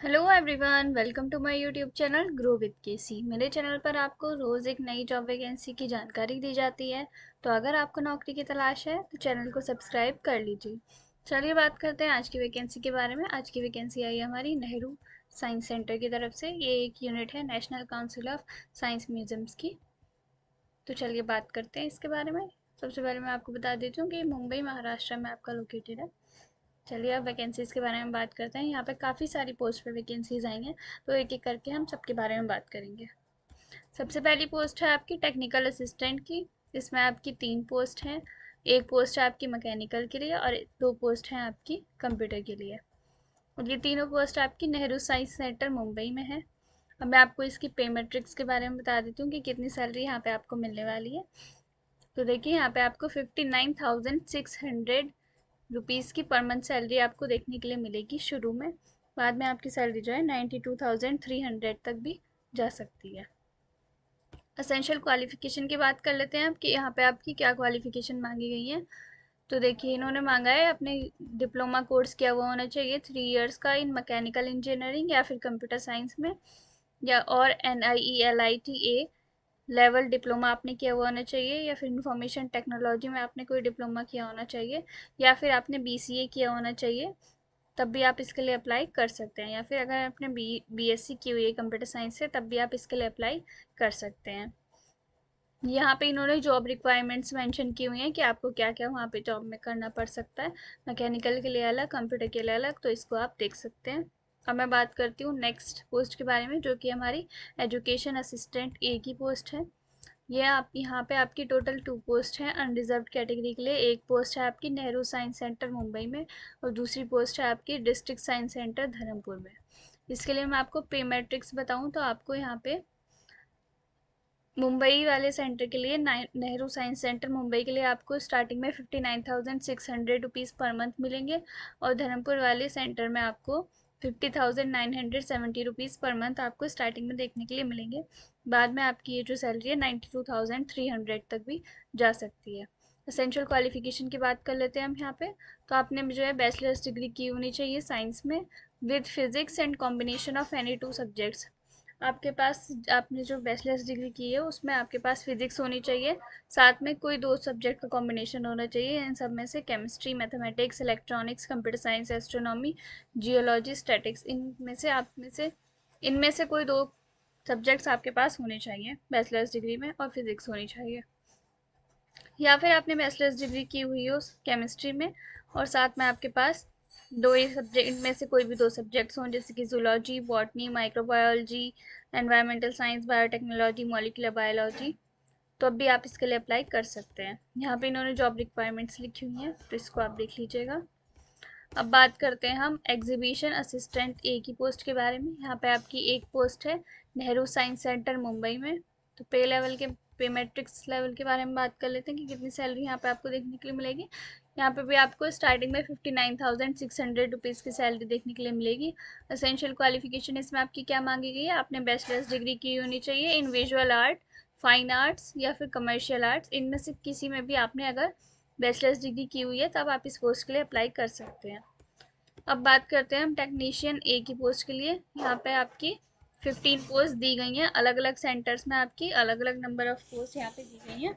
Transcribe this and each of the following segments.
Hello everyone, welcome to my YouTube channel grow with KC. मेरे channel पर आपको रोज़ एक नई जॉब वैकेंसी की जानकारी दी जाती है। तो अगर आपको नौकरी की तलाश है तो चैनल को सब्सक्राइब कर लीजिए। चलिए बात करते हैं आज की वैकेंसी के बारे में। आज की वैकेंसी आई है हमारी नेहरू साइंस सेंटर की तरफ से। ये एक यूनिट है national council of science museums की। तो चलिए बात करते हैं इसके बारे में। सबसे पहले मैं आपको बता देती हूँ कि मुंबई महाराष्ट्र में आपका लोकेटेड है। चलिए अब वैकेंसीज के बारे में बात करते हैं। यहाँ पे काफ़ी सारी पोस्ट पे वैकेंसीज आई हैं, तो एक एक करके हम सबके बारे में बात करेंगे। सबसे पहली पोस्ट है आपकी टेक्निकल असिस्टेंट की। इसमें आपकी 3 पोस्ट हैं। एक पोस्ट है आपकी मैकेनिकल के लिए और 2 पोस्ट हैं आपकी कंप्यूटर के लिए। और ये तीनों पोस्ट आपकी नेहरू साइंस सेंटर मुंबई में है। अब मैं आपको इसकी पे मैट्रिक्स के बारे में बता देती हूँ कि कितनी सैलरी यहाँ पे आपको मिलने वाली है। तो देखिए यहाँ पे आपको 59,600 रुपीज़ की पर मंथ सैलरी आपको देखने के लिए मिलेगी शुरू में। बाद में आपकी सैलरी जो है 92,300 तक भी जा सकती है। असेंशियल क्वालिफिकेशन की बात कर लेते हैं अब कि यहाँ पे आपकी क्या क्वालिफिकेशन मांगी गई है। तो देखिए इन्होंने मांगा है अपने डिप्लोमा कोर्स किया हुआ होना चाहिए 3 इयर्स का इन मैकेनिकल इंजीनियरिंग या फिर कंप्यूटर साइंस में, या और NIELITA लेवल डिप्लोमा आपने किया हुआ होना चाहिए, या फिर इंफॉर्मेशन टेक्नोलॉजी में आपने कोई डिप्लोमा किया होना चाहिए, या फिर आपने BCA किया होना चाहिए। तब भी आप इसके लिए अप्लाई कर सकते हैं। या फिर अगर आपने BSc की हुई है कंप्यूटर साइंस से तब भी आप इसके लिए अप्लाई कर सकते हैं। यहाँ पे इन्होंने जॉब रिक्वायरमेंट्स मेंशन की हुई हैं कि आपको क्या क्या वहाँ पे जॉब में करना पड़ सकता है। मैकेनिकल के लिए अलग, कंप्यूटर के लिए अलग, तो इसको आप देख सकते हैं। अब मैं बात करती हूँ नेक्स्ट पोस्ट के बारे में, जो कि हमारी एजुकेशन असिस्टेंट ए की पोस्ट है। ये आप यहाँ पे आपकी टोटल 2 पोस्ट हैं अनरिजर्व्ड कैटेगरी के लिए। एक पोस्ट है आपकी नेहरू साइंस सेंटर मुंबई में और दूसरी पोस्ट है आपकी डिस्ट्रिक्ट साइंस सेंटर धर्मपुर में। इसके लिए मैं आपको पे मैट्रिक्स बताऊँ तो आपको यहाँ पे मुंबई वाले सेंटर के लिए नेहरू साइंस सेंटर मुंबई के लिए आपको स्टार्टिंग में 59,600 रुपीज़ पर मंथ मिलेंगे और धर्मपुर वाले सेंटर में आपको 50,970 रुपीज़ पर मंथ आपको स्टार्टिंग में देखने के लिए मिलेंगे। बाद में आपकी ये जो सैलरी है 92,300 तक भी जा सकती है। एसेंशियल क्वालिफिकेशन की बात कर लेते हैं हम यहाँ पे। तो आपने जो है बैचलर्स डिग्री की होनी चाहिए साइंस में with physics and combination of any 2 subjects. आपके पास आपने जो बैचलर्स डिग्री की है उसमें आपके पास फिजिक्स होनी चाहिए, साथ में कोई 2 सब्जेक्ट का कॉम्बिनेशन होना चाहिए। इन सब में से chemistry, mathematics, electronics, computer science, astronomy, geology, statics, इनमें से कोई 2 सब्जेक्ट्स आपके पास होने चाहिए बैचलर्स डिग्री में और फिजिक्स होनी चाहिए। या फिर आपने बैचलर्स डिग्री की हुई हो केमिस्ट्री में और साथ में आपके पास दो ही सब्जेक्ट, इनमें से कोई भी 2 सब्जेक्ट्स हों, जैसे कि zoology, botany, microbiology, environmental science, biotechnology, molecular biology. तो अब भी आप इसके लिए अप्लाई कर सकते हैं। यहाँ पे इन्होंने जॉब रिक्वायरमेंट्स लिखी हुई हैं, तो इसको आप देख लीजिएगा। अब बात करते हैं हम एग्जीबिशन असिस्टेंट ए की पोस्ट के बारे में। यहाँ पे आपकी एक पोस्ट है नेहरू साइंस सेंटर मुंबई में। तो पे मैट्रिक्स लेवल के बारे में बात कर लेते हैं कि कितनी सैलरी यहाँ पे आपको देखने के लिए मिलेगी। यहाँ पे भी आपको स्टार्टिंग में 59,600 रुपीज़ की सैलरी देखने के लिए मिलेगी। असेंशियल क्वालिफिकेशन इसमें आपकी क्या मांगी गई है, आपने बैचलर्स डिग्री की होनी चाहिए इन विजुअल आर्ट, फाइन आर्ट्स या फिर कमर्शियल आर्ट्स। इनमें से किसी में भी आपने अगर बैचलर्स डिग्री की हुई है तब आप इस पोस्ट के लिए अप्लाई कर सकते हैं। अब बात करते हैं हम टेक्नीशियन ए की पोस्ट के लिए। यहाँ पे आपकी 15 पोस्ट दी गई हैं, अलग अलग सेंटर्स में आपकी अलग अलग नंबर ऑफ पोस्ट यहाँ पे दी गई हैं।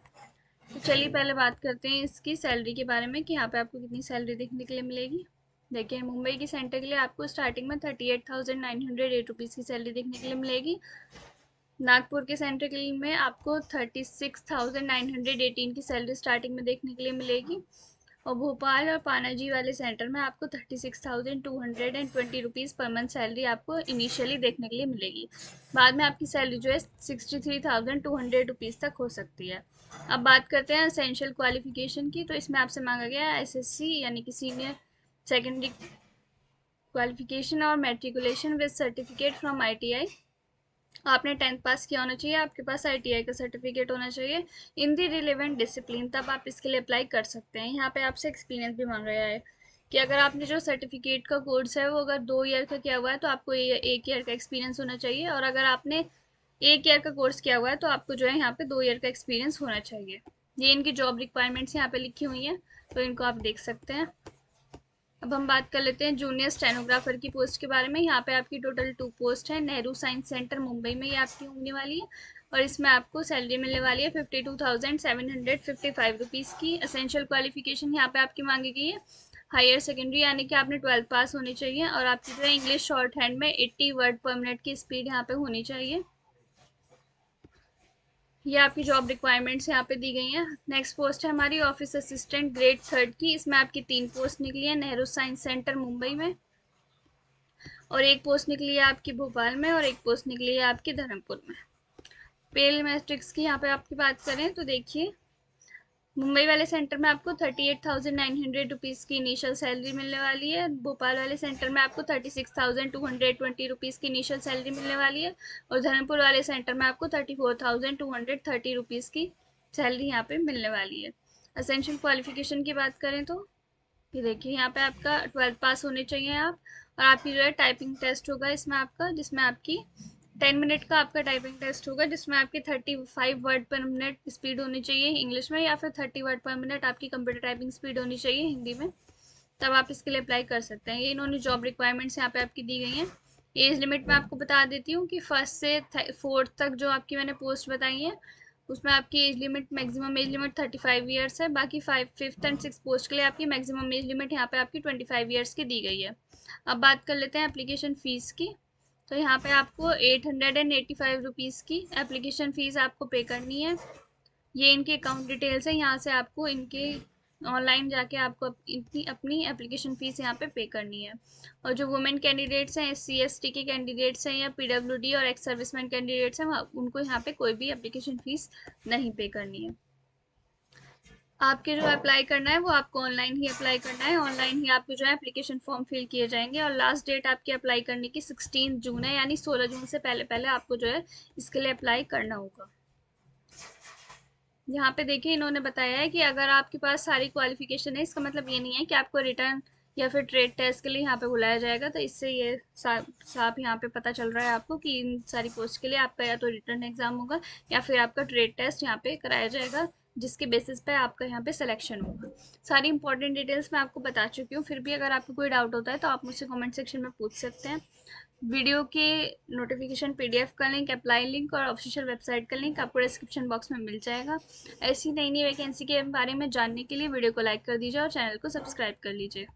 तो चलिए पहले बात करते हैं इसकी सैलरी के बारे में कि यहाँ पे आपको कितनी सैलरी देखने के लिए मिलेगी। देखिए मुंबई की सेंटर के लिए आपको स्टार्टिंग में 38,908 रुपीज़ की सैलरी देखने के लिए मिलेगी। नागपुर के सेंटर के लिए में आपको 36,918 की सैलरी स्टार्टिंग में देखने के लिए मिलेगी और भोपाल और पानाजी वाले सेंटर में आपको 36,220 रुपीज़ पर मंथ सैलरी आपको इनिशियली देखने के लिए मिलेगी। बाद में आपकी सैलरी जो है 63,200 रुपीज़ तक हो सकती है। अब बात करते हैं एसेंशियल क्वालिफिकेशन की। तो इसमें आपसे मांगा गया है SSC यानी कि सीनियर सेकेंडरी क्वालिफिकेशन और matriculation with certificate from ITI। आपने 10th पास किया होना चाहिए, आपके पास ITI का सर्टिफिकेट होना चाहिए इन दी रिलेवेंट डिसिप्लिन, तब आप इसके लिए अप्लाई कर सकते हैं। यहाँ पे आपसे एक्सपीरियंस भी मांग रहा है कि अगर आपने जो सर्टिफिकेट का कोर्स है वो अगर 2 ईयर का किया हुआ है तो आपको 1 ईयर का एक्सपीरियंस होना चाहिए, और अगर आपने 1 ईयर का कोर्स किया हुआ है तो आपको जो है यहाँ पे 2 ईयर का एक्सपीरियंस होना चाहिए। ये इनकी जॉब रिक्वायरमेंट्स यहाँ पे लिखी हुई हैं, तो इनको आप देख सकते हैं। अब हम बात कर लेते हैं जूनियर स्टेनोग्राफर की पोस्ट के बारे में। यहाँ पे आपकी टोटल 2 पोस्ट है। नेहरू साइंस सेंटर मुंबई में ये आपकी होने वाली है और इसमें आपको सैलरी मिलने वाली है 52,755 रुपीज़ की। असेंशियल क्वालिफिकेशन यहाँ पे आपकी मांगी गई है हायर सेकेंडरी, यानी कि आपने 12th पास होनी चाहिए और आपकी जो है इंग्लिश शॉर्ट हैंड में 80 वर्ड पर मिनट की स्पीड यहाँ पे होनी चाहिए। ये आपकी जॉब रिक्वायरमेंट्स यहाँ पे दी गई हैं। नेक्स्ट पोस्ट है हमारी ऑफिस असिस्टेंट ग्रेड 3 की। इसमें आपकी 3 पोस्ट निकली है नेहरू साइंस सेंटर मुंबई में, और एक पोस्ट निकली है आपकी भोपाल में, और एक पोस्ट निकली है आपकी धर्मपुर में। पेल मैट्रिक्स की यहाँ पे आपकी बात करें तो देखिए, मुंबई वाले सेंटर में आपको 38,900 रुपीज़ की इनिशियल सैलरी मिलने वाली है। भोपाल वाले सेंटर में आपको 36,220 रुपीज़ की इनिशियल सैलरी मिलने वाली है, और धर्मपुर वाले सेंटर में आपको 34,230 रुपीज़ की सैलरी यहाँ पे मिलने वाली है। असेंशियल क्वालिफिकेशन की बात करें तो ये देखिए, यहाँ पे आपका 12th पास होने चाहिए आप, और आपकी जो है टाइपिंग टेस्ट होगा इसमें आपका, जिसमें आपकी 10 मिनट का आपका टाइपिंग टेस्ट होगा, जिसमें आपकी 35 वर्ड पर मिनट स्पीड होनी चाहिए इंग्लिश में, या फिर 30 वर्ड पर मिनट आपकी कंप्यूटर टाइपिंग स्पीड होनी चाहिए हिंदी में। तब आप इसके लिए अप्लाई कर सकते हैं। ये इन्होंने जॉब रिक्वायरमेंट्स यहाँ पे आपकी दी गई हैं। एज लिमिट मैं आपको बता देती हूँ कि 1st से 4th तक जो आपकी मैंने पोस्ट बताई है, उसमें आपकी age limit maximum age limit 35 years है। बाकी 5th एंड 6th पोस्ट के लिए आपकी मैक्सिमम एज लिमिट यहाँ पे आपकी 25 ईयर्स की दी गई है। अब बात कर लेते हैं एप्लीकेशन फ़ीस की। तो यहाँ पे आपको 885 रुपीज़ की एप्लीकेशन फ़ीस आपको पे करनी है। ये इनके अकाउंट डिटेल्स है, यहाँ से आपको इनके ऑनलाइन जाके आपको इनकी अपनी एप्लीकेशन फ़ीस यहाँ पे करनी है। और जो वुमेन कैंडिडेट्स हैं, SC ST के कैंडिडेट्स हैं, या PWD और एक्स सर्विसमैन कैंडिडेट्स हैं, उनको यहाँ पे कोई भी एप्लीकेशन फ़ीस नहीं पे करनी है। आपके जो अप्लाई करना है वो आपको ऑनलाइन ही अप्लाई करना है। ऑनलाइन ही आपके जो है एप्लीकेशन फॉर्म फिल किए जाएंगे, और लास्ट डेट आपकी अप्लाई करने की 16 जून है, यानी 16 जून से पहले पहले आपको जो है इसके लिए अप्लाई करना होगा। यहाँ पे देखिए, इन्होंने बताया है कि अगर आपके पास सारी क्वालिफिकेशन है, इसका मतलब ये नहीं है कि आपको रिटर्न या फिर ट्रेड टेस्ट के लिए यहाँ पे बुलाया जाएगा। तो इससे ये साफ यहाँ पे पता चल रहा है आपको कि इन सारी पोस्ट के लिए आपका या तो रिटर्न एग्जाम होगा या फिर आपका ट्रेड टेस्ट यहाँ पे कराया जाएगा, जिसके बेसिस पे आपका यहाँ पे सिलेक्शन होगा। सारी इंपॉर्टेंट डिटेल्स मैं आपको बता चुकी हूँ। फिर भी अगर आपको कोई डाउट होता है तो आप मुझसे कमेंट सेक्शन में पूछ सकते हैं। वीडियो के नोटिफिकेशन PDF का लिंक, अप्लाई लिंक और ऑफिशियल वेबसाइट का लिंक आपको डिस्क्रिप्शन बॉक्स में मिल जाएगा। ऐसी नई नई वैकेंसी के बारे में जानने के लिए वीडियो को लाइक कर दीजिए और चैनल को सब्सक्राइब कर लीजिए।